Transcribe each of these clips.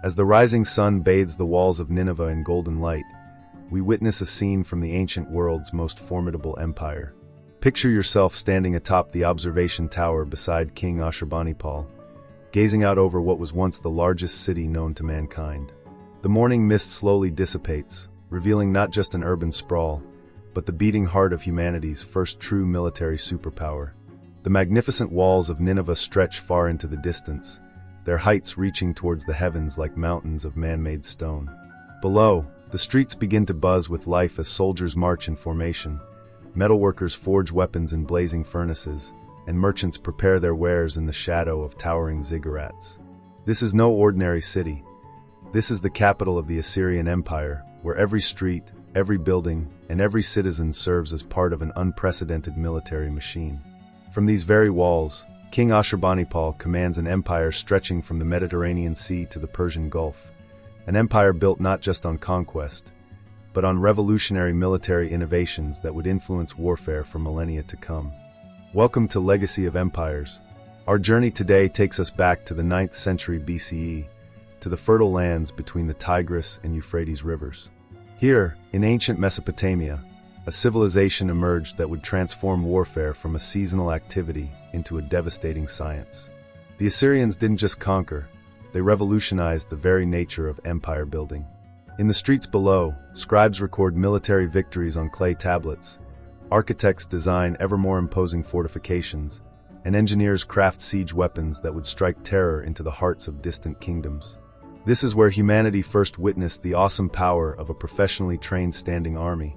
As the rising sun bathes the walls of Nineveh in golden light, we witness a scene from the ancient world's most formidable empire. Picture yourself standing atop the observation tower beside King Ashurnasirpal, gazing out over what was once the largest city known to mankind. The morning mist slowly dissipates, revealing not just an urban sprawl, but the beating heart of humanity's first true military superpower. The magnificent walls of Nineveh stretch far into the distance, their heights reaching towards the heavens like mountains of man-made stone. Below, the streets begin to buzz with life as soldiers march in formation, metalworkers forge weapons in blazing furnaces, and merchants prepare their wares in the shadow of towering ziggurats. This is no ordinary city. This is the capital of the Assyrian Empire, where every street, every building, and every citizen serves as part of an unprecedented military machine. From these very walls, King Ashurnasirpal commands an empire stretching from the Mediterranean Sea to the Persian Gulf, an empire built not just on conquest, but on revolutionary military innovations that would influence warfare for millennia to come. Welcome to Legacy of Empires. Our journey today takes us back to the 9th century BCE, to the fertile lands between the Tigris and Euphrates rivers. Here, in ancient Mesopotamia, a civilization emerged that would transform warfare from a seasonal activity into a devastating science. The Assyrians didn't just conquer, they revolutionized the very nature of empire building. In the streets below, scribes record military victories on clay tablets, architects design ever more imposing fortifications, and engineers craft siege weapons that would strike terror into the hearts of distant kingdoms. This is where humanity first witnessed the awesome power of a professionally trained standing army,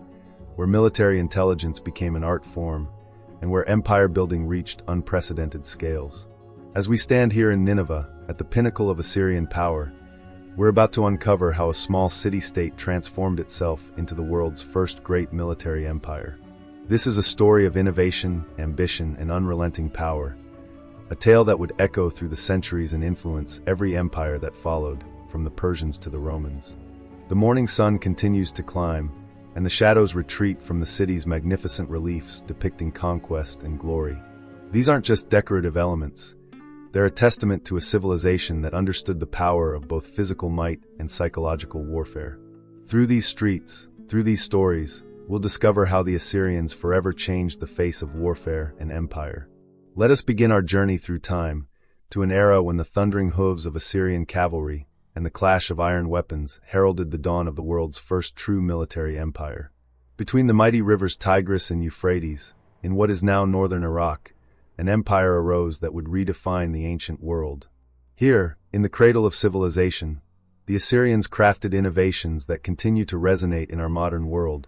where military intelligence became an art form, and where empire building reached unprecedented scales. As we stand here in Nineveh, at the pinnacle of Assyrian power, we're about to uncover how a small city-state transformed itself into the world's first great military empire. This is a story of innovation, ambition, and unrelenting power, a tale that would echo through the centuries and influence every empire that followed, from the Persians to the Romans. The morning sun continues to climb, and the shadows retreat from the city's magnificent reliefs depicting conquest and glory. These aren't just decorative elements. They're a testament to a civilization that understood the power of both physical might and psychological warfare. Through these streets, through these stories, we'll discover how the Assyrians forever changed the face of warfare and empire. Let us begin our journey through time, to an era when the thundering hooves of Assyrian cavalry and the clash of iron weapons heralded the dawn of the world's first true military empire. Between the mighty rivers Tigris and Euphrates, in what is now northern Iraq, an empire arose that would redefine the ancient world. Here, in the cradle of civilization, the Assyrians crafted innovations that continue to resonate in our modern world,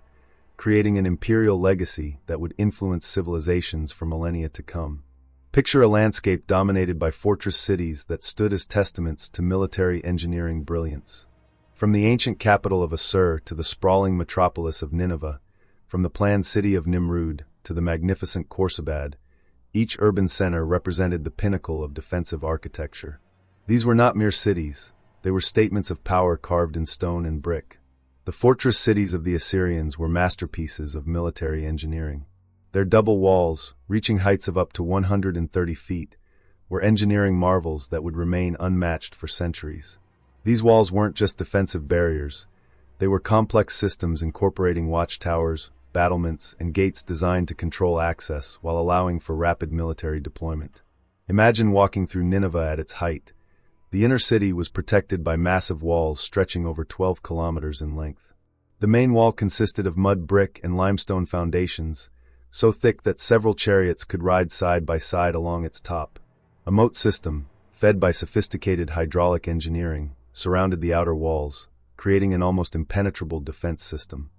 creating an imperial legacy that would influence civilizations for millennia to come. Picture a landscape dominated by fortress cities that stood as testaments to military engineering brilliance. From the ancient capital of Assur to the sprawling metropolis of Nineveh, from the planned city of Nimrud to the magnificent Khorsabad, each urban center represented the pinnacle of defensive architecture. These were not mere cities, they were statements of power carved in stone and brick. The fortress cities of the Assyrians were masterpieces of military engineering. Their double walls, reaching heights of up to 130 feet, were engineering marvels that would remain unmatched for centuries. These walls weren't just defensive barriers, they were complex systems incorporating watchtowers, battlements, and gates designed to control access while allowing for rapid military deployment. Imagine walking through Nineveh at its height. The inner city was protected by massive walls stretching over 12 kilometers in length. The main wall consisted of mud brick and limestone foundations, so thick that several chariots could ride side by side along its top. A moat system, fed by sophisticated hydraulic engineering, surrounded the outer walls, creating an almost impenetrable defense system.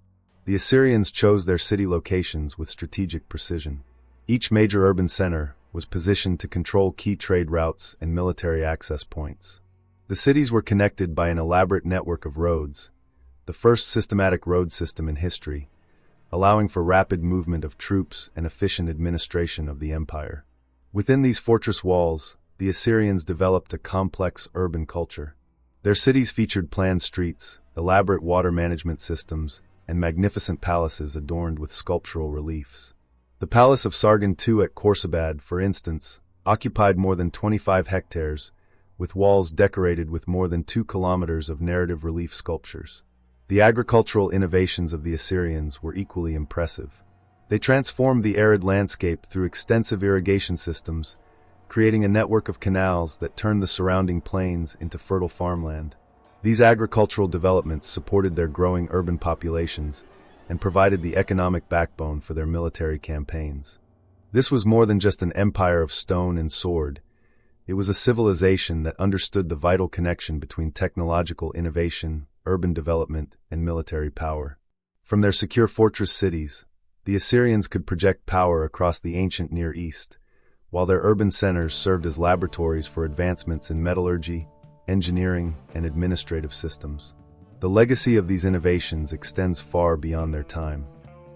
The Assyrians chose their city locations with strategic precision. Each major urban center was positioned to control key trade routes and military access points. The cities were connected by an elaborate network of roads, the first systematic road system in history, allowing for rapid movement of troops and efficient administration of the empire. Within these fortress walls, the Assyrians developed a complex urban culture. Their cities featured planned streets, elaborate water management systems, and magnificent palaces adorned with sculptural reliefs. The Palace of Sargon II at Khorsabad, for instance, occupied more than 25 hectares, with walls decorated with more than 2 kilometers of narrative relief sculptures. The agricultural innovations of the Assyrians were equally impressive. They transformed the arid landscape through extensive irrigation systems, creating a network of canals that turned the surrounding plains into fertile farmland. These agricultural developments supported their growing urban populations and provided the economic backbone for their military campaigns. This was more than just an empire of stone and sword. It was a civilization that understood the vital connection between technological innovation, urban development, and military power. From their secure fortress cities, the Assyrians could project power across the ancient Near East, while their urban centers served as laboratories for advancements in metallurgy, engineering, and administrative systems. The legacy of these innovations extends far beyond their time.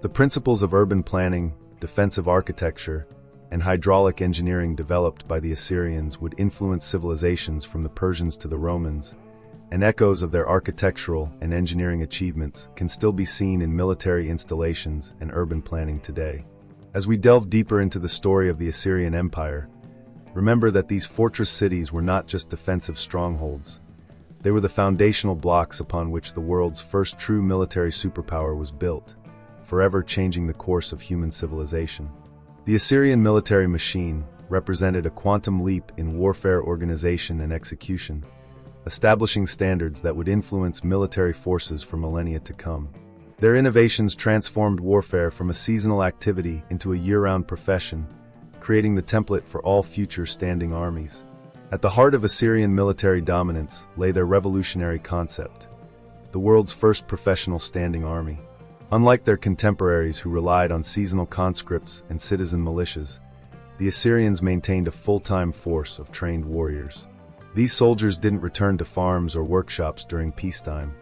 The principles of urban planning, defensive architecture, and hydraulic engineering developed by the Assyrians would influence civilizations from the Persians to the Romans, and echoes of their architectural and engineering achievements can still be seen in military installations and urban planning today. As we delve deeper into the story of the Assyrian Empire, remember that these fortress cities were not just defensive strongholds. They were the foundational blocks upon which the world's first true military superpower was built, forever changing the course of human civilization. The Assyrian military machine represented a quantum leap in warfare organization and execution, establishing standards that would influence military forces for millennia to come. Their innovations transformed warfare from a seasonal activity into a year-round profession, creating the template for all future standing armies. At the heart of Assyrian military dominance lay their revolutionary concept, the world's first professional standing army. Unlike their contemporaries who relied on seasonal conscripts and citizen militias, the Assyrians maintained a full-time force of trained warriors. These soldiers didn't return to farms or workshops during peacetime.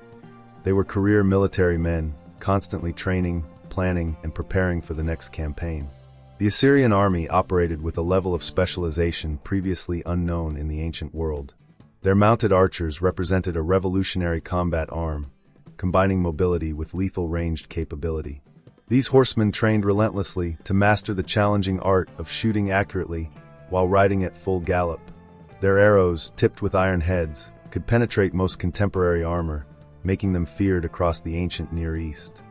They were career military men, constantly training, planning, and preparing for the next campaign. The Assyrian army operated with a level of specialization previously unknown in the ancient world. Their mounted archers represented a revolutionary combat arm, combining mobility with lethal ranged capability. These horsemen trained relentlessly to master the challenging art of shooting accurately while riding at full gallop. Their arrows, tipped with iron heads, could penetrate most contemporary armor, making them feared across the ancient Near East.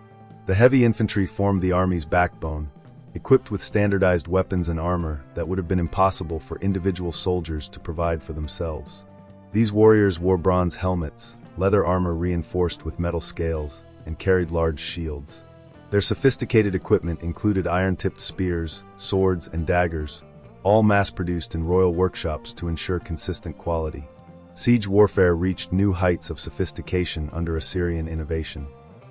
The heavy infantry formed the army's backbone, equipped with standardized weapons and armor that would have been impossible for individual soldiers to provide for themselves. These warriors wore bronze helmets, leather armor reinforced with metal scales, and carried large shields. Their sophisticated equipment included iron-tipped spears, swords, and daggers, all mass-produced in royal workshops to ensure consistent quality. Siege warfare reached new heights of sophistication under Assyrian innovation.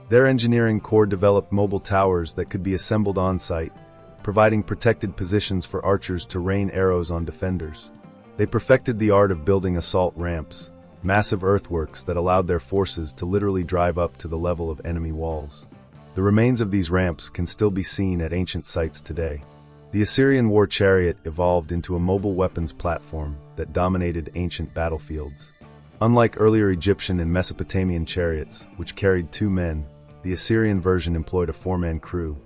Their engineering corps developed mobile towers that could be assembled on-site, providing protected positions for archers to rain arrows on defenders. They perfected the art of building assault ramps, massive earthworks that allowed their forces to literally drive up to the level of enemy walls. The remains of these ramps can still be seen at ancient sites today. The Assyrian war chariot evolved into a mobile weapons platform that dominated ancient battlefields. Unlike earlier Egyptian and Mesopotamian chariots, which carried 2 men, the Assyrian version employed a 4-man crew,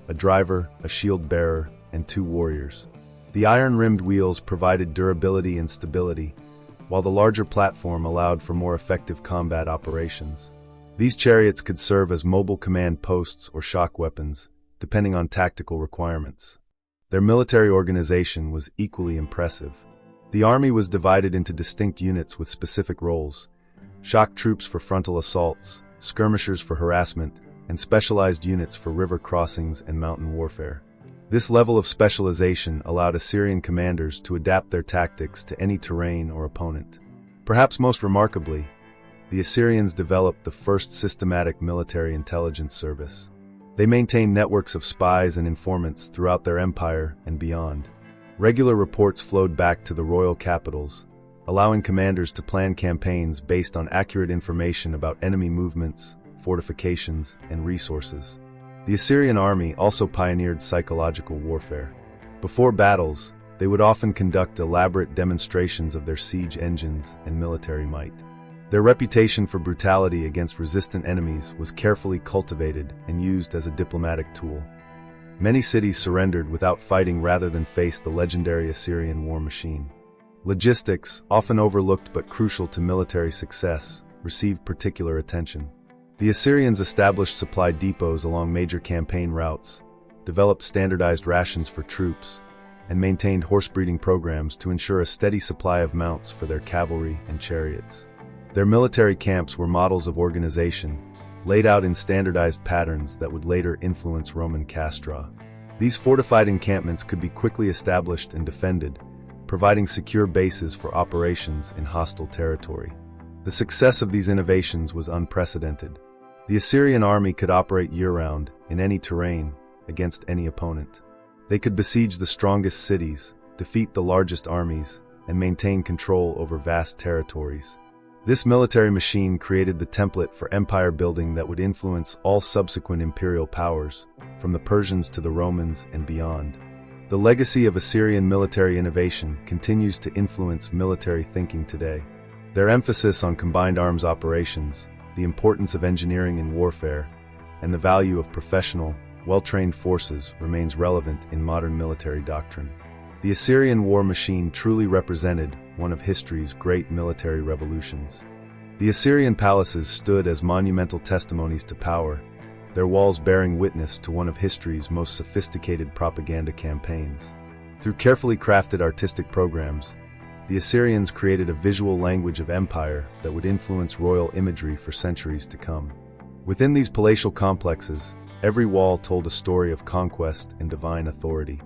a driver, a shield bearer, and 2 warriors. The iron-rimmed wheels provided durability and stability, while the larger platform allowed for more effective combat operations. These chariots could serve as mobile command posts or shock weapons, depending on tactical requirements. Their military organization was equally impressive. The army was divided into distinct units with specific roles: shock troops for frontal assaults, skirmishers for harassment, and specialized units for river crossings and mountain warfare. This level of specialization allowed Assyrian commanders to adapt their tactics to any terrain or opponent. Perhaps most remarkably, the Assyrians developed the first systematic military intelligence service. They maintained networks of spies and informants throughout their empire and beyond. Regular reports flowed back to the royal capitals, allowing commanders to plan campaigns based on accurate information about enemy movements, fortifications, and resources. The Assyrian army also pioneered psychological warfare. Before battles, they would often conduct elaborate demonstrations of their siege engines and military might. Their reputation for brutality against resistant enemies was carefully cultivated and used as a diplomatic tool. Many cities surrendered without fighting rather than face the legendary Assyrian war machine. Logistics, often overlooked but crucial to military success, received particular attention. The Assyrians established supply depots along major campaign routes, developed standardized rations for troops, and maintained horse-breeding programs to ensure a steady supply of mounts for their cavalry and chariots. Their military camps were models of organization, laid out in standardized patterns that would later influence Roman castra. These fortified encampments could be quickly established and defended, providing secure bases for operations in hostile territory. The success of these innovations was unprecedented. The Assyrian army could operate year-round, in any terrain, against any opponent. They could besiege the strongest cities, defeat the largest armies, and maintain control over vast territories. This military machine created the template for empire building that would influence all subsequent imperial powers, from the Persians to the Romans and beyond. The legacy of Assyrian military innovation continues to influence military thinking today. Their emphasis on combined arms operations, the importance of engineering in warfare, and the value of professional, well-trained forces remains relevant in modern military doctrine. The Assyrian war machine truly represented one of history's great military revolutions. The Assyrian palaces stood as monumental testimonies to power, their walls bearing witness to one of history's most sophisticated propaganda campaigns. Through carefully crafted artistic programs, the Assyrians created a visual language of empire that would influence royal imagery for centuries to come. Within these palatial complexes, every wall told a story of conquest and divine authority.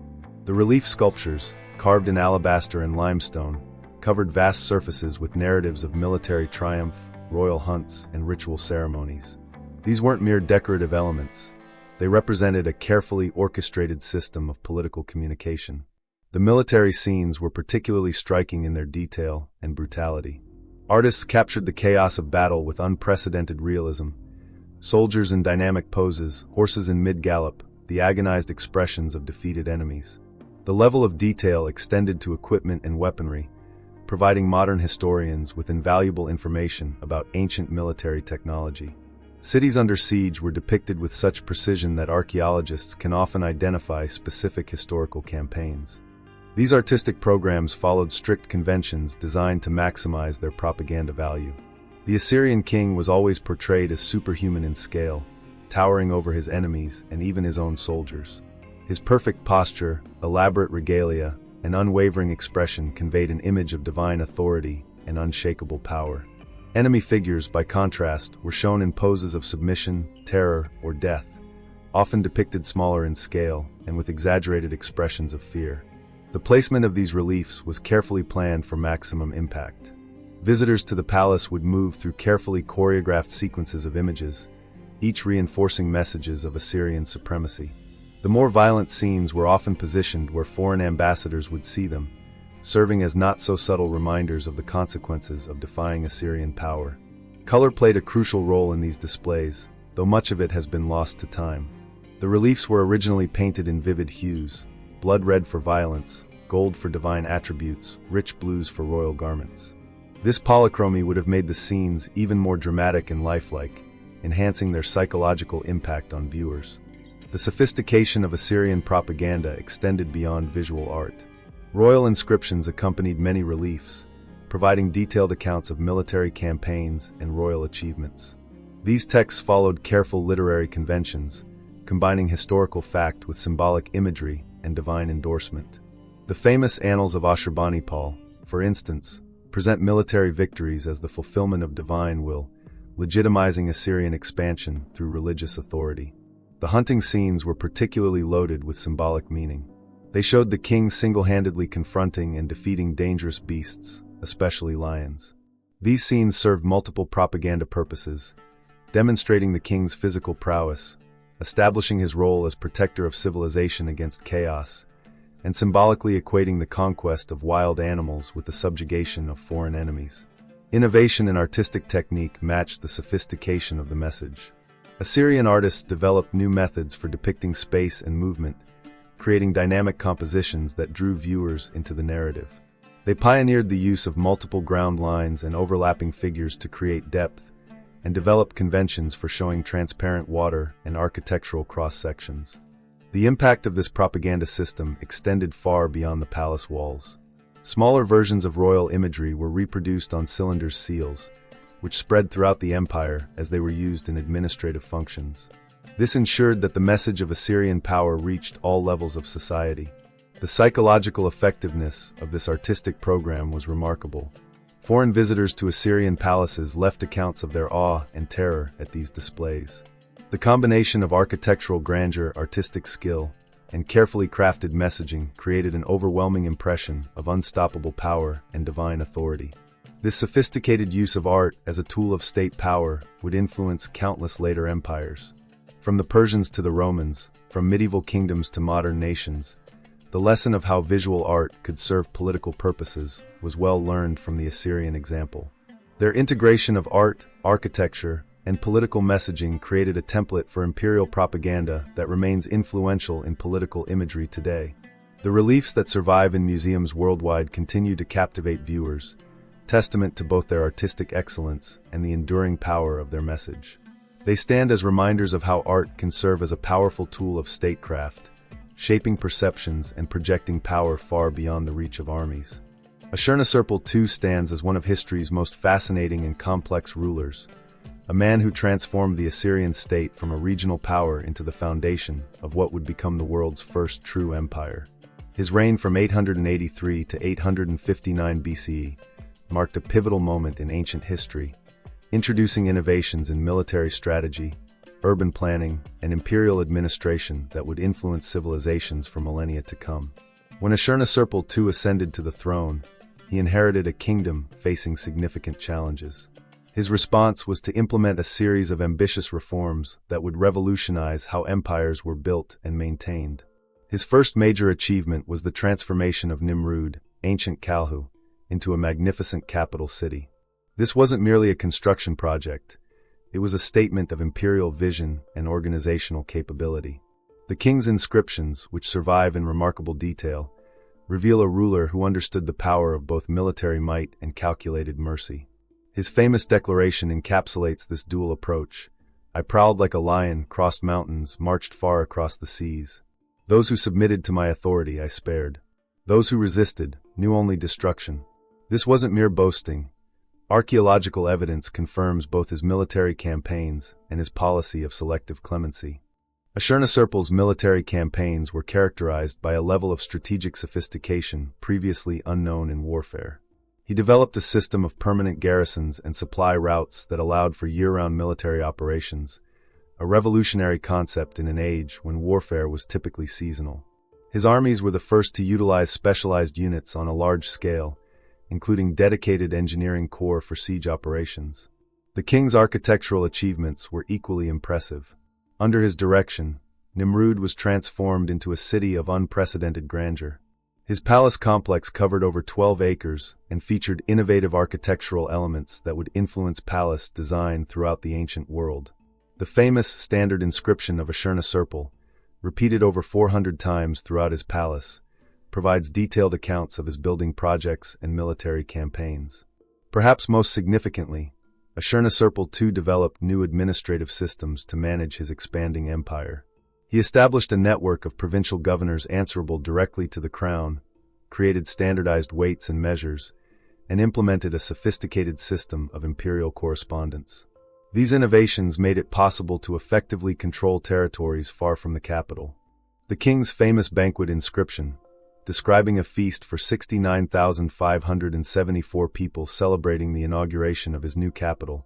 The relief sculptures, carved in alabaster and limestone, covered vast surfaces with narratives of military triumph, royal hunts, and ritual ceremonies. These weren't mere decorative elements. They represented a carefully orchestrated system of political communication. The military scenes were particularly striking in their detail and brutality. Artists captured the chaos of battle with unprecedented realism. Soldiers in dynamic poses, horses in mid-gallop, the agonized expressions of defeated enemies. The level of detail extended to equipment and weaponry, providing modern historians with invaluable information about ancient military technology. Cities under siege were depicted with such precision that archaeologists can often identify specific historical campaigns. These artistic programs followed strict conventions designed to maximize their propaganda value. The Assyrian king was always portrayed as superhuman in scale, towering over his enemies and even his own soldiers. His perfect posture, elaborate regalia, and unwavering expression conveyed an image of divine authority and unshakable power. Enemy figures, by contrast, were shown in poses of submission, terror, or death, often depicted smaller in scale and with exaggerated expressions of fear. The placement of these reliefs was carefully planned for maximum impact. Visitors to the palace would move through carefully choreographed sequences of images, each reinforcing messages of Assyrian supremacy. The more violent scenes were often positioned where foreign ambassadors would see them, serving as not-so-subtle reminders of the consequences of defying Assyrian power. Color played a crucial role in these displays, though much of it has been lost to time. The reliefs were originally painted in vivid hues, blood red for violence, gold for divine attributes, rich blues for royal garments. This polychromy would have made the scenes even more dramatic and lifelike, enhancing their psychological impact on viewers. The sophistication of Assyrian propaganda extended beyond visual art. Royal inscriptions accompanied many reliefs, providing detailed accounts of military campaigns and royal achievements. These texts followed careful literary conventions, combining historical fact with symbolic imagery and divine endorsement. The famous Annals of Ashurnasirpal, for instance, present military victories as the fulfillment of divine will, legitimizing Assyrian expansion through religious authority. The hunting scenes were particularly loaded with symbolic meaning. They showed the king single-handedly confronting and defeating dangerous beasts, especially lions. These scenes served multiple propaganda purposes, demonstrating the king's physical prowess, establishing his role as protector of civilization against chaos, and symbolically equating the conquest of wild animals with the subjugation of foreign enemies. Innovation in artistic technique matched the sophistication of the message. Assyrian artists developed new methods for depicting space and movement, creating dynamic compositions that drew viewers into the narrative. They pioneered the use of multiple ground lines and overlapping figures to create depth, and developed conventions for showing transparent water and architectural cross-sections. The impact of this propaganda system extended far beyond the palace walls. Smaller versions of royal imagery were reproduced on cylinders' seals, which spread throughout the empire as they were used in administrative functions. This ensured that the message of Assyrian power reached all levels of society. The psychological effectiveness of this artistic program was remarkable. Foreign visitors to Assyrian palaces left accounts of their awe and terror at these displays. The combination of architectural grandeur, artistic skill, and carefully crafted messaging created an overwhelming impression of unstoppable power and divine authority. This sophisticated use of art as a tool of state power would influence countless later empires. From the Persians to the Romans, from medieval kingdoms to modern nations, the lesson of how visual art could serve political purposes was well learned from the Assyrian example. Their integration of art, architecture, and political messaging created a template for imperial propaganda that remains influential in political imagery today. The reliefs that survive in museums worldwide continue to captivate viewers, testament to both their artistic excellence and the enduring power of their message. They stand as reminders of how art can serve as a powerful tool of statecraft, shaping perceptions and projecting power far beyond the reach of armies. Ashurnasirpal II stands as one of history's most fascinating and complex rulers, a man who transformed the Assyrian state from a regional power into the foundation of what would become the world's first true empire. His reign from 883 to 859 BCE marked a pivotal moment in ancient history, introducing innovations in military strategy, urban planning, and imperial administration that would influence civilizations for millennia to come. When Ashurnasirpal II ascended to the throne, he inherited a kingdom facing significant challenges. His response was to implement a series of ambitious reforms that would revolutionize how empires were built and maintained. His first major achievement was the transformation of Nimrud, ancient Kalhu, into a magnificent capital city. This wasn't merely a construction project. It was a statement of imperial vision and organizational capability. The king's inscriptions, which survive in remarkable detail, reveal a ruler who understood the power of both military might and calculated mercy. His famous declaration encapsulates this dual approach. I prowled like a lion, crossed mountains, marched far across the seas. Those who submitted to my authority I spared. Those who resisted knew only destruction. This wasn't mere boasting. Archaeological evidence confirms both his military campaigns and his policy of selective clemency. Ashurnasirpal's military campaigns were characterized by a level of strategic sophistication previously unknown in warfare. He developed a system of permanent garrisons and supply routes that allowed for year-round military operations, a revolutionary concept in an age when warfare was typically seasonal. His armies were the first to utilize specialized units on a large scale, including dedicated engineering corps for siege operations. The king's architectural achievements were equally impressive. Under his direction, Nimrud was transformed into a city of unprecedented grandeur. His palace complex covered over 12 acres and featured innovative architectural elements that would influence palace design throughout the ancient world. The famous standard inscription of Ashurnasirpal, repeated over 400 times throughout his palace, provides detailed accounts of his building projects and military campaigns. Perhaps most significantly, Ashurnasirpal II developed new administrative systems to manage his expanding empire. He established a network of provincial governors answerable directly to the crown, created standardized weights and measures, and implemented a sophisticated system of imperial correspondence. These innovations made it possible to effectively control territories far from the capital. The king's famous banquet inscription, describing a feast for 69,574 people celebrating the inauguration of his new capital,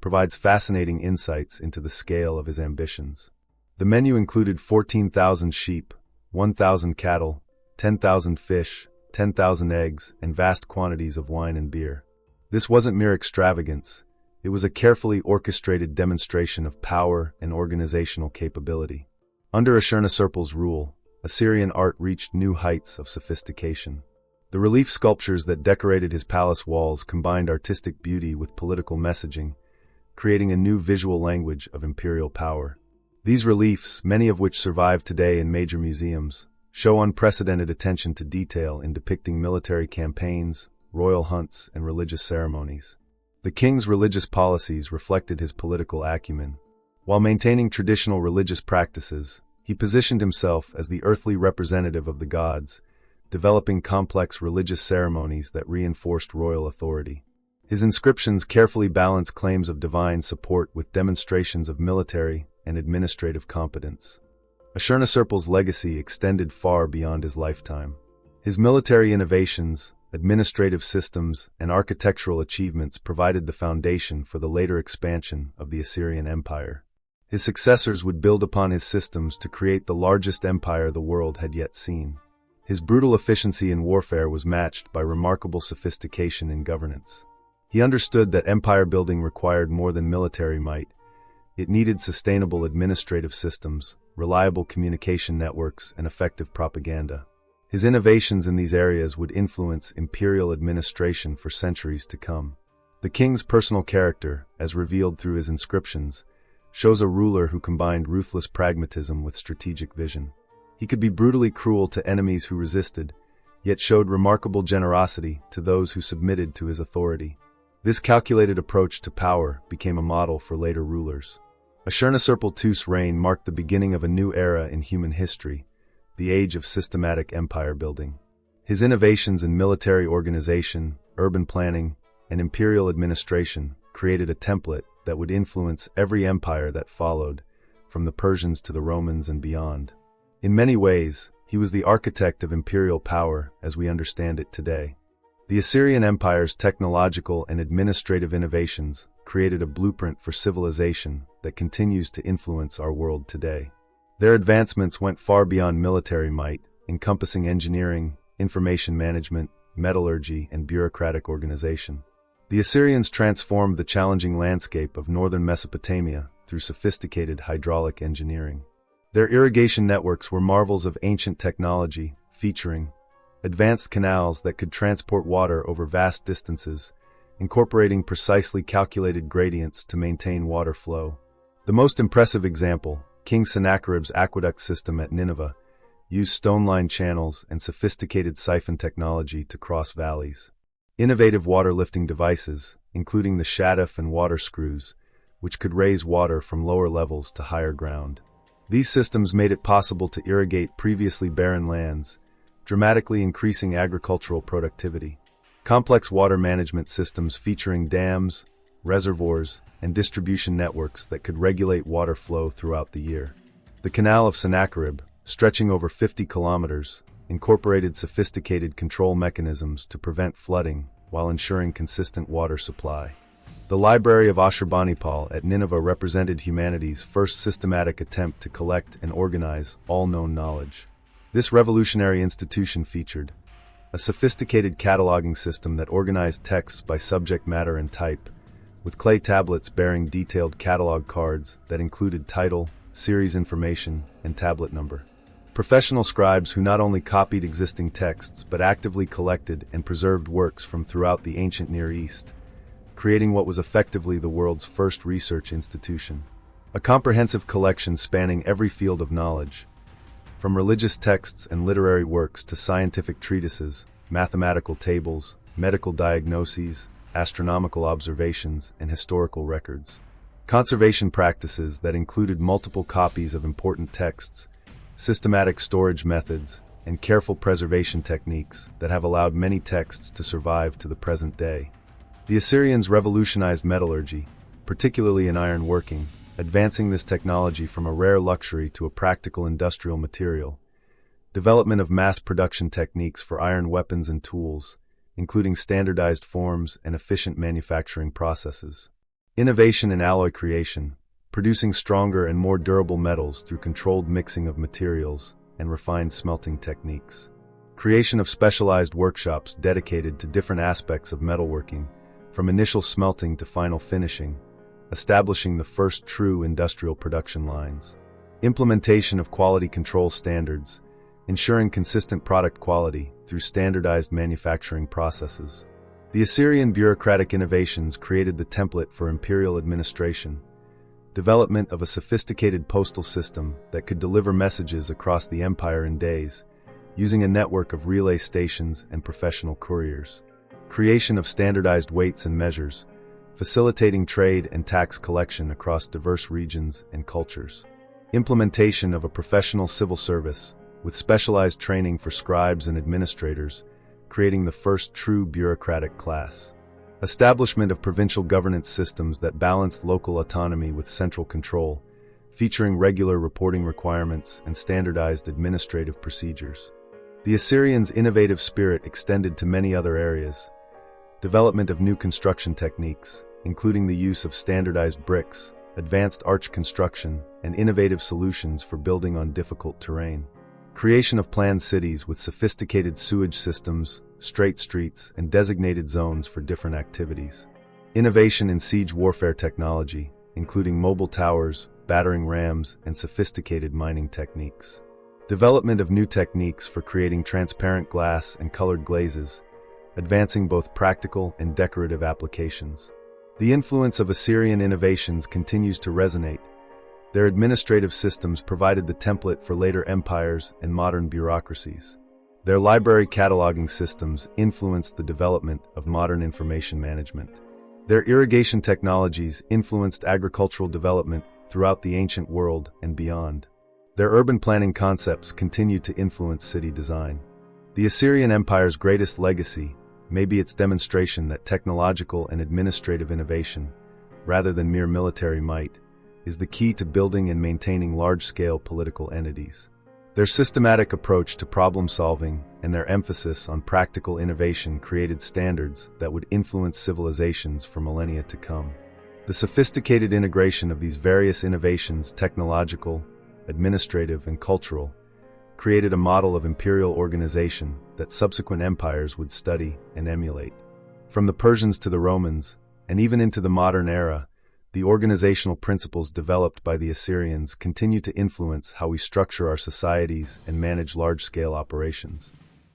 provides fascinating insights into the scale of his ambitions. The menu included 14,000 sheep, 1,000 cattle, 10,000 fish, 10,000 eggs, and vast quantities of wine and beer. This wasn't mere extravagance. It was a carefully orchestrated demonstration of power and organizational capability. Under Ashurnasirpal's rule, Assyrian art reached new heights of sophistication. The relief sculptures that decorated his palace walls combined artistic beauty with political messaging, creating a new visual language of imperial power. These reliefs, many of which survive today in major museums, show unprecedented attention to detail in depicting military campaigns, royal hunts, and religious ceremonies. The king's religious policies reflected his political acumen. While maintaining traditional religious practices, he positioned himself as the earthly representative of the gods, developing complex religious ceremonies that reinforced royal authority. His inscriptions carefully balance claims of divine support with demonstrations of military and administrative competence. Ashurnasirpal's legacy extended far beyond his lifetime. His military innovations, administrative systems, and architectural achievements provided the foundation for the later expansion of the Assyrian Empire. His successors would build upon his systems to create the largest empire the world had yet seen. His brutal efficiency in warfare was matched by remarkable sophistication in governance. He understood that empire building required more than military might. It needed sustainable administrative systems, reliable communication networks, and effective propaganda. His innovations in these areas would influence imperial administration for centuries to come. The king's personal character, as revealed through his inscriptions, shows a ruler who combined ruthless pragmatism with strategic vision. He could be brutally cruel to enemies who resisted, yet showed remarkable generosity to those who submitted to his authority. This calculated approach to power became a model for later rulers. Ashurnasirpal II's reign marked the beginning of a new era in human history, the age of systematic empire building. His innovations in military organization, urban planning, and imperial administration created a template that would influence every empire that followed, from the Persians to the Romans and beyond. In many ways, he was the architect of imperial power as we understand it today. The Assyrian Empire's technological and administrative innovations created a blueprint for civilization that continues to influence our world today. Their advancements went far beyond military might, encompassing engineering, information management, metallurgy, and bureaucratic organization. The Assyrians transformed the challenging landscape of northern Mesopotamia through sophisticated hydraulic engineering. Their irrigation networks were marvels of ancient technology, featuring advanced canals that could transport water over vast distances, incorporating precisely calculated gradients to maintain water flow. The most impressive example, King Sennacherib's aqueduct system at Nineveh, used stone-lined channels and sophisticated siphon technology to cross valleys. Innovative water-lifting devices, including the shadouf and water screws, which could raise water from lower levels to higher ground. These systems made it possible to irrigate previously barren lands, dramatically increasing agricultural productivity. Complex water management systems featuring dams, reservoirs, and distribution networks that could regulate water flow throughout the year. The Canal of Sennacherib, stretching over 50 kilometers, incorporated sophisticated control mechanisms to prevent flooding while ensuring consistent water supply. The Library of Ashurnasirpal at Nineveh represented humanity's first systematic attempt to collect and organize all known knowledge. This revolutionary institution featured a sophisticated cataloging system that organized texts by subject matter and type, with clay tablets bearing detailed catalog cards that included title, series information, and tablet number. Professional scribes who not only copied existing texts but actively collected and preserved works from throughout the ancient Near East, creating what was effectively the world's first research institution. A comprehensive collection spanning every field of knowledge, from religious texts and literary works to scientific treatises, mathematical tables, medical diagnoses, astronomical observations, and historical records. Conservation practices that included multiple copies of important texts, systematic storage methods, and careful preservation techniques that have allowed many texts to survive to the present day. The Assyrians revolutionized metallurgy, particularly in iron working, advancing this technology from a rare luxury to a practical industrial material. Development of mass production techniques for iron weapons and tools, including standardized forms and efficient manufacturing processes. Innovation in alloy creation, producing stronger and more durable metals through controlled mixing of materials and refined smelting techniques. Creation of specialized workshops dedicated to different aspects of metalworking, from initial smelting to final finishing, establishing the first true industrial production lines. Implementation of quality control standards, ensuring consistent product quality through standardized manufacturing processes. The Assyrian bureaucratic innovations created the template for imperial administration. Development of a sophisticated postal system that could deliver messages across the empire in days, using a network of relay stations and professional couriers. Creation of standardized weights and measures, facilitating trade and tax collection across diverse regions and cultures. Implementation of a professional civil service, with specialized training for scribes and administrators, creating the first true bureaucratic class. Establishment of provincial governance systems that balanced local autonomy with central control, featuring regular reporting requirements and standardized administrative procedures. The Assyrians' innovative spirit extended to many other areas. Development of new construction techniques, including the use of standardized bricks, advanced arch construction, and innovative solutions for building on difficult terrain. Creation of planned cities with sophisticated sewage systems, straight streets, and designated zones for different activities. Innovation in siege warfare technology, including mobile towers, battering rams, and sophisticated mining techniques. Development of new techniques for creating transparent glass and colored glazes, advancing both practical and decorative applications. The influence of Assyrian innovations continues to resonate. Their administrative systems provided the template for later empires and modern bureaucracies. Their library cataloging systems influenced the development of modern information management. Their irrigation technologies influenced agricultural development throughout the ancient world and beyond. Their urban planning concepts continued to influence city design. The Assyrian Empire's greatest legacy may be its demonstration that technological and administrative innovation, rather than mere military might, is the key to building and maintaining large-scale political entities. Their systematic approach to problem-solving and their emphasis on practical innovation created standards that would influence civilizations for millennia to come. The sophisticated integration of these various innovations, technological, administrative, and cultural, created a model of imperial organization that subsequent empires would study and emulate. From the Persians to the Romans, and even into the modern era, the organizational principles developed by the Assyrians continue to influence how we structure our societies and manage large-scale operations.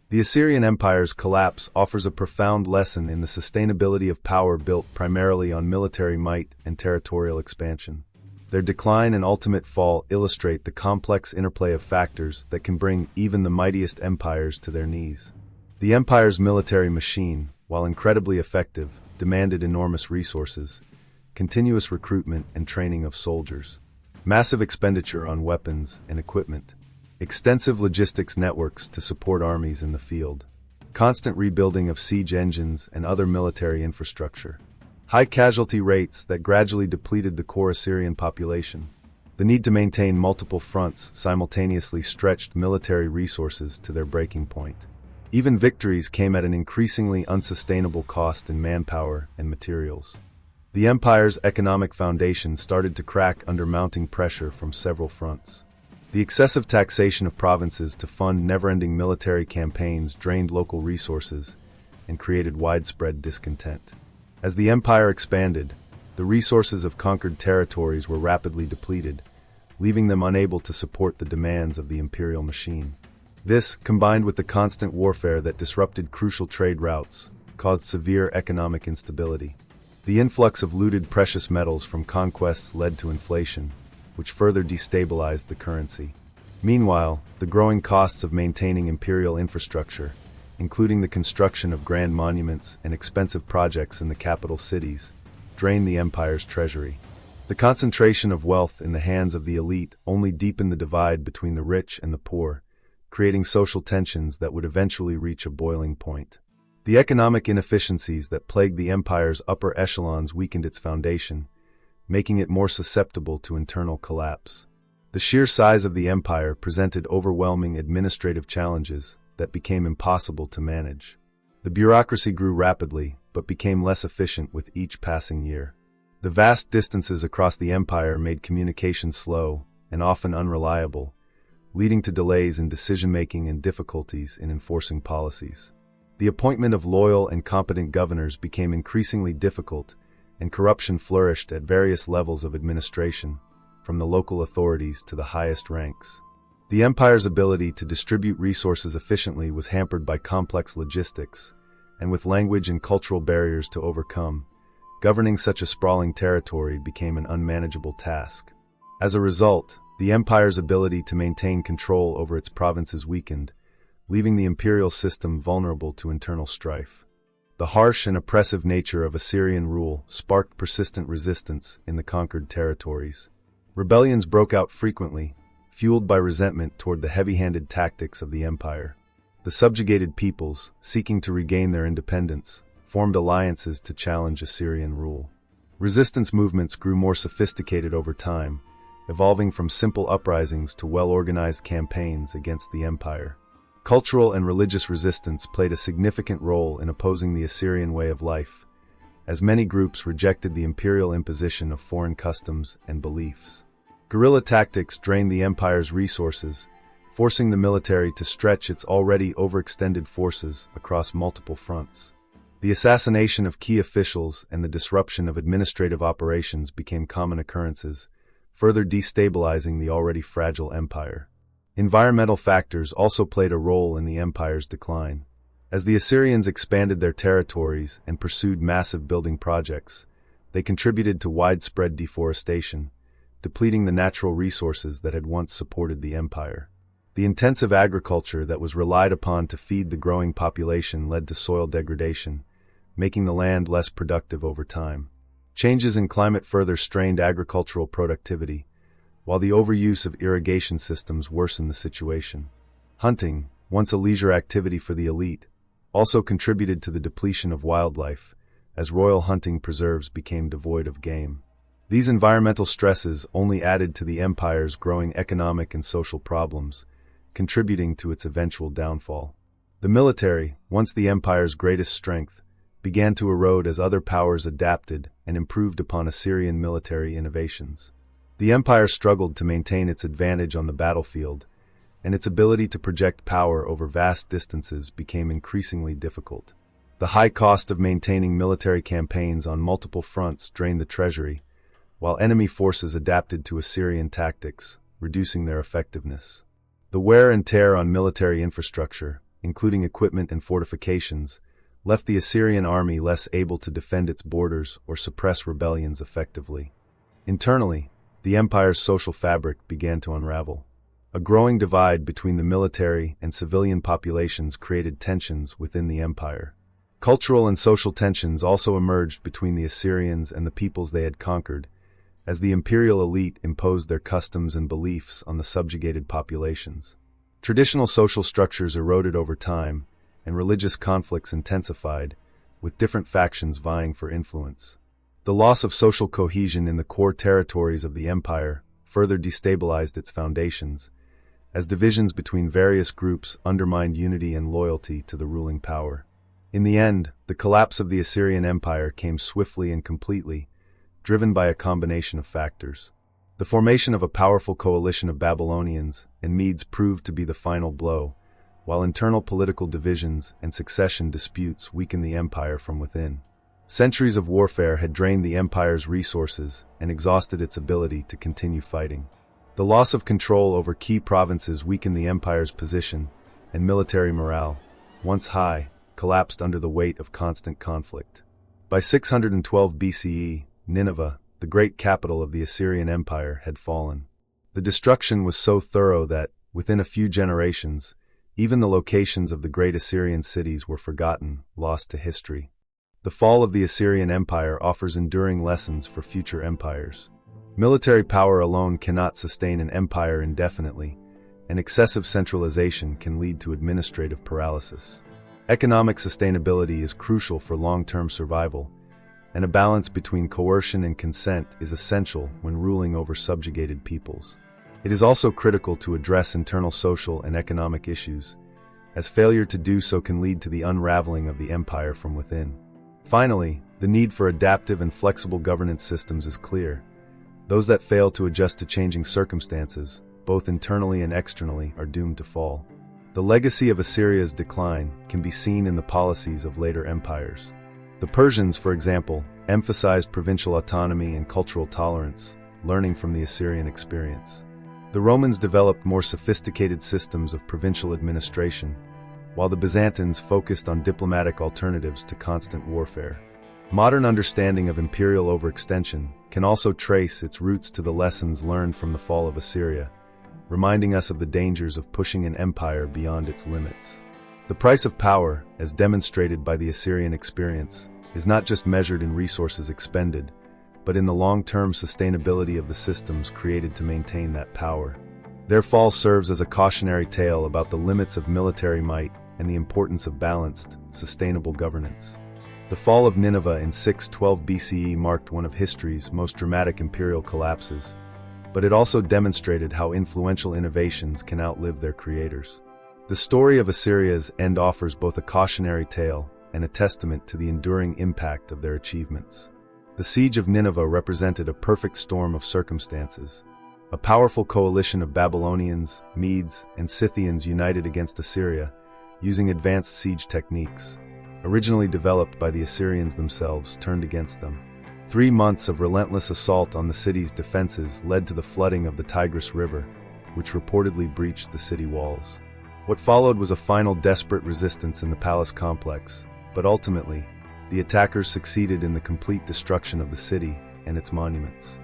The Assyrian Empire's collapse offers a profound lesson in the sustainability of power built primarily on military might and territorial expansion. Their decline and ultimate fall illustrate the complex interplay of factors that can bring even the mightiest empires to their knees. The empire's military machine, while incredibly effective, demanded enormous resources, continuous recruitment and training of soldiers, massive expenditure on weapons and equipment, extensive logistics networks to support armies in the field, constant rebuilding of siege engines and other military infrastructure, high casualty rates that gradually depleted the core Assyrian population. The need to maintain multiple fronts simultaneously stretched military resources to their breaking point. Even victories came at an increasingly unsustainable cost in manpower and materials. The empire's economic foundation started to crack under mounting pressure from several fronts. The excessive taxation of provinces to fund never-ending military campaigns drained local resources and created widespread discontent. As the empire expanded, the resources of conquered territories were rapidly depleted, leaving them unable to support the demands of the imperial machine. This, combined with the constant warfare that disrupted crucial trade routes, caused severe economic instability. The influx of looted precious metals from conquests led to inflation, which further destabilized the currency. Meanwhile, the growing costs of maintaining imperial infrastructure, including the construction of grand monuments and expensive projects in the capital cities, drained the empire's treasury. The concentration of wealth in the hands of the elite only deepened the divide between the rich and the poor, creating social tensions that would eventually reach a boiling point. The economic inefficiencies that plagued the empire's upper echelons weakened its foundation, making it more susceptible to internal collapse. The sheer size of the empire presented overwhelming administrative challenges that became impossible to manage. The bureaucracy grew rapidly, but became less efficient with each passing year. The vast distances across the empire made communication slow and often unreliable, leading to delays in decision-making and difficulties in enforcing policies. The appointment of loyal and competent governors became increasingly difficult, and corruption flourished at various levels of administration, from the local authorities to the highest ranks. The empire's ability to distribute resources efficiently was hampered by complex logistics, and with language and cultural barriers to overcome, governing such a sprawling territory became an unmanageable task. As a result, the empire's ability to maintain control over its provinces weakened, leaving the imperial system vulnerable to internal strife. The harsh and oppressive nature of Assyrian rule sparked persistent resistance in the conquered territories. Rebellions broke out frequently, fueled by resentment toward the heavy-handed tactics of the empire. The subjugated peoples, seeking to regain their independence, formed alliances to challenge Assyrian rule. Resistance movements grew more sophisticated over time, evolving from simple uprisings to well-organized campaigns against the empire. Cultural and religious resistance played a significant role in opposing the Assyrian way of life, as many groups rejected the imperial imposition of foreign customs and beliefs. Guerrilla tactics drained the empire's resources, forcing the military to stretch its already overextended forces across multiple fronts. The assassination of key officials and the disruption of administrative operations became common occurrences, further destabilizing the already fragile empire. Environmental factors also played a role in the empire's decline. As the Assyrians expanded their territories and pursued massive building projects, they contributed to widespread deforestation, depleting the natural resources that had once supported the empire. The intensive agriculture that was relied upon to feed the growing population led to soil degradation, making the land less productive over time. Changes in climate further strained agricultural productivity, while the overuse of irrigation systems worsened the situation. Hunting, once a leisure activity for the elite, also contributed to the depletion of wildlife, as royal hunting preserves became devoid of game. These environmental stresses only added to the empire's growing economic and social problems, contributing to its eventual downfall. The military, once the empire's greatest strength, began to erode as other powers adapted and improved upon Assyrian military innovations. The empire struggled to maintain its advantage on the battlefield, and its ability to project power over vast distances became increasingly difficult. The high cost of maintaining military campaigns on multiple fronts drained the treasury, while enemy forces adapted to Assyrian tactics, reducing their effectiveness. The wear and tear on military infrastructure, including equipment and fortifications, left the Assyrian army less able to defend its borders or suppress rebellions effectively. Internally, the empire's social fabric began to unravel. A growing divide between the military and civilian populations created tensions within the empire. Cultural and social tensions also emerged between the Assyrians and the peoples they had conquered, as the imperial elite imposed their customs and beliefs on the subjugated populations. Traditional social structures eroded over time, and religious conflicts intensified, with different factions vying for influence. The loss of social cohesion in the core territories of the empire further destabilized its foundations, as divisions between various groups undermined unity and loyalty to the ruling power. In the end, the collapse of the Assyrian Empire came swiftly and completely, driven by a combination of factors. The formation of a powerful coalition of Babylonians and Medes proved to be the final blow, while internal political divisions and succession disputes weakened the empire from within. Centuries of warfare had drained the empire's resources and exhausted its ability to continue fighting. The loss of control over key provinces weakened the empire's position, and military morale, once high, collapsed under the weight of constant conflict. By 612 BCE, Nineveh, the great capital of the Assyrian Empire, had fallen. The destruction was so thorough that, within a few generations, even the locations of the great Assyrian cities were forgotten, lost to history. The fall of the Assyrian Empire offers enduring lessons for future empires. Military power alone cannot sustain an empire indefinitely, and excessive centralization can lead to administrative paralysis. Economic sustainability is crucial for long-term survival, and a balance between coercion and consent is essential when ruling over subjugated peoples. It is also critical to address internal social and economic issues, as failure to do so can lead to the unraveling of the empire from within. Finally, the need for adaptive and flexible governance systems is clear. Those that fail to adjust to changing circumstances, both internally and externally, are doomed to fall. The legacy of Assyria's decline can be seen in the policies of later empires. The Persians, for example, emphasized provincial autonomy and cultural tolerance, learning from the Assyrian experience. The Romans developed more sophisticated systems of provincial administration, while the Byzantines focused on diplomatic alternatives to constant warfare. Modern understanding of imperial overextension can also trace its roots to the lessons learned from the fall of Assyria, reminding us of the dangers of pushing an empire beyond its limits. The price of power, as demonstrated by the Assyrian experience, is not just measured in resources expended, but in the long-term sustainability of the systems created to maintain that power. Their fall serves as a cautionary tale about the limits of military might and the importance of balanced, sustainable governance. The fall of Nineveh in 612 BCE marked one of history's most dramatic imperial collapses, but it also demonstrated how influential innovations can outlive their creators. The story of Assyria's end offers both a cautionary tale and a testament to the enduring impact of their achievements. The siege of Nineveh represented a perfect storm of circumstances. A powerful coalition of Babylonians, Medes, and Scythians united against Assyria, using advanced siege techniques, originally developed by the Assyrians themselves, turned against them. 3 months of relentless assault on the city's defenses led to the flooding of the Tigris River, which reportedly breached the city walls. What followed was a final desperate resistance in the palace complex, but ultimately, the attackers succeeded in the complete destruction of the city and its monuments.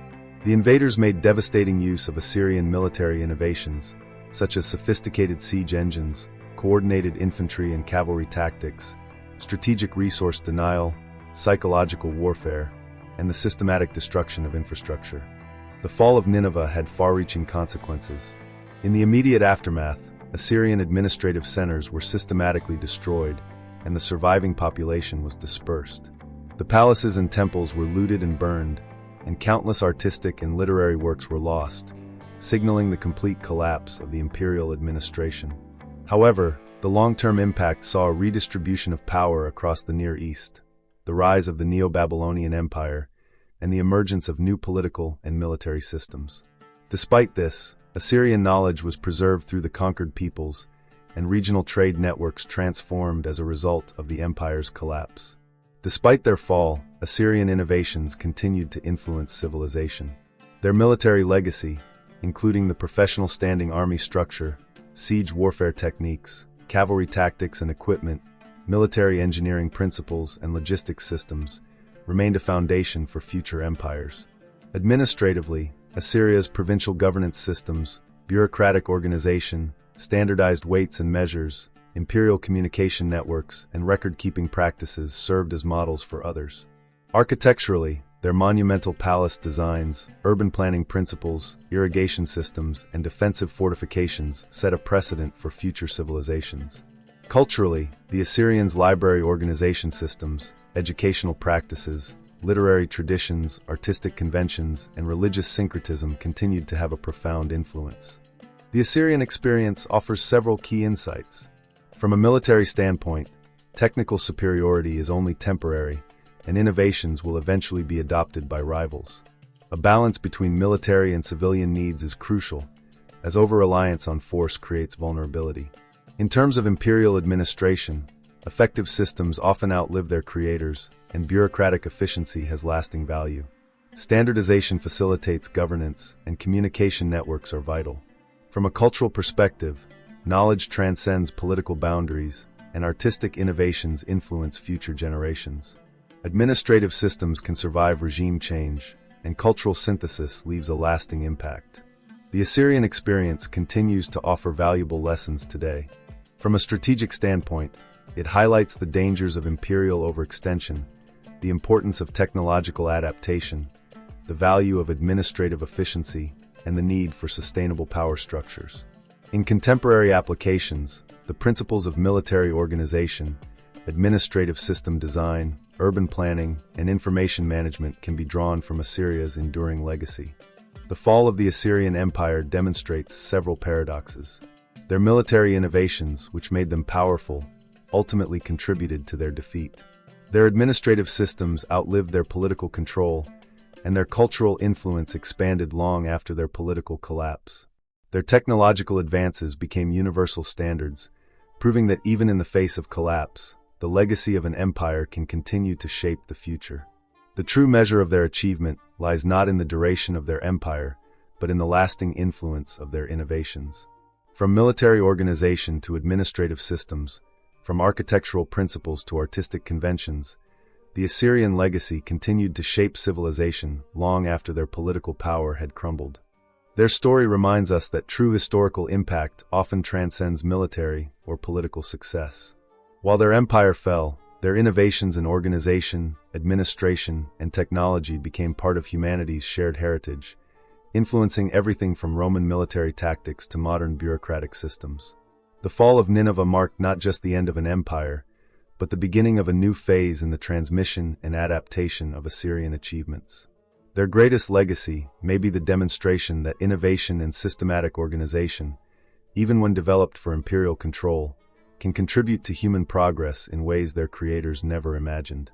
The invaders made devastating use of Assyrian military innovations, such as sophisticated siege engines, coordinated infantry and cavalry tactics, strategic resource denial, psychological warfare, and the systematic destruction of infrastructure. The fall of Nineveh had far-reaching consequences. In the immediate aftermath, Assyrian administrative centers were systematically destroyed, and the surviving population was dispersed. The palaces and temples were looted and burned, and countless artistic and literary works were lost, signaling the complete collapse of the imperial administration. However, the long-term impact saw a redistribution of power across the Near East, the rise of the Neo-Babylonian Empire, and the emergence of new political and military systems. Despite this, Assyrian knowledge was preserved through the conquered peoples, and regional trade networks transformed as a result of the empire's collapse. Despite their fall, Assyrian innovations continued to influence civilization. Their military legacy, including the professional standing army structure, siege warfare techniques, cavalry tactics and equipment, military engineering principles, and logistics systems, remained a foundation for future empires. Administratively, Assyria's provincial governance systems, bureaucratic organization, standardized weights and measures, imperial communication networks, and record-keeping practices served as models for others. Architecturally, their monumental palace designs, urban planning principles, irrigation systems, and defensive fortifications set a precedent for future civilizations. Culturally, the Assyrians' library organization systems, educational practices, literary traditions, artistic conventions, and religious syncretism continued to have a profound influence. The Assyrian experience offers several key insights. From a military standpoint, technical superiority is only temporary, and innovations will eventually be adopted by rivals. A balance between military and civilian needs is crucial, as over-reliance on force creates vulnerability. In terms of imperial administration, effective systems often outlive their creators, and bureaucratic efficiency has lasting value. Standardization facilitates governance, and communication networks are vital. From a cultural perspective, knowledge transcends political boundaries, and artistic innovations influence future generations. Administrative systems can survive regime change, and cultural synthesis leaves a lasting impact. The Assyrian experience continues to offer valuable lessons today. From a strategic standpoint, it highlights the dangers of imperial overextension, the importance of technological adaptation, the value of administrative efficiency, and the need for sustainable power structures. In contemporary applications, the principles of military organization, administrative system design, urban planning, and information management can be drawn from Assyria's enduring legacy. The fall of the Assyrian Empire demonstrates several paradoxes. Their military innovations, which made them powerful, ultimately contributed to their defeat. Their administrative systems outlived their political control, and their cultural influence expanded long after their political collapse. Their technological advances became universal standards, proving that even in the face of collapse, the legacy of an empire can continue to shape the future. The true measure of their achievement lies not in the duration of their empire, but in the lasting influence of their innovations. From military organization to administrative systems, from architectural principles to artistic conventions, the Assyrian legacy continued to shape civilization long after their political power had crumbled. Their story reminds us that true historical impact often transcends military or political success. While their empire fell, their innovations in organization, administration, and technology became part of humanity's shared heritage, influencing everything from Roman military tactics to modern bureaucratic systems. The fall of Nineveh marked not just the end of an empire, but the beginning of a new phase in the transmission and adaptation of Assyrian achievements. Their greatest legacy may be the demonstration that innovation and systematic organization, even when developed for imperial control, can contribute to human progress in ways their creators never imagined.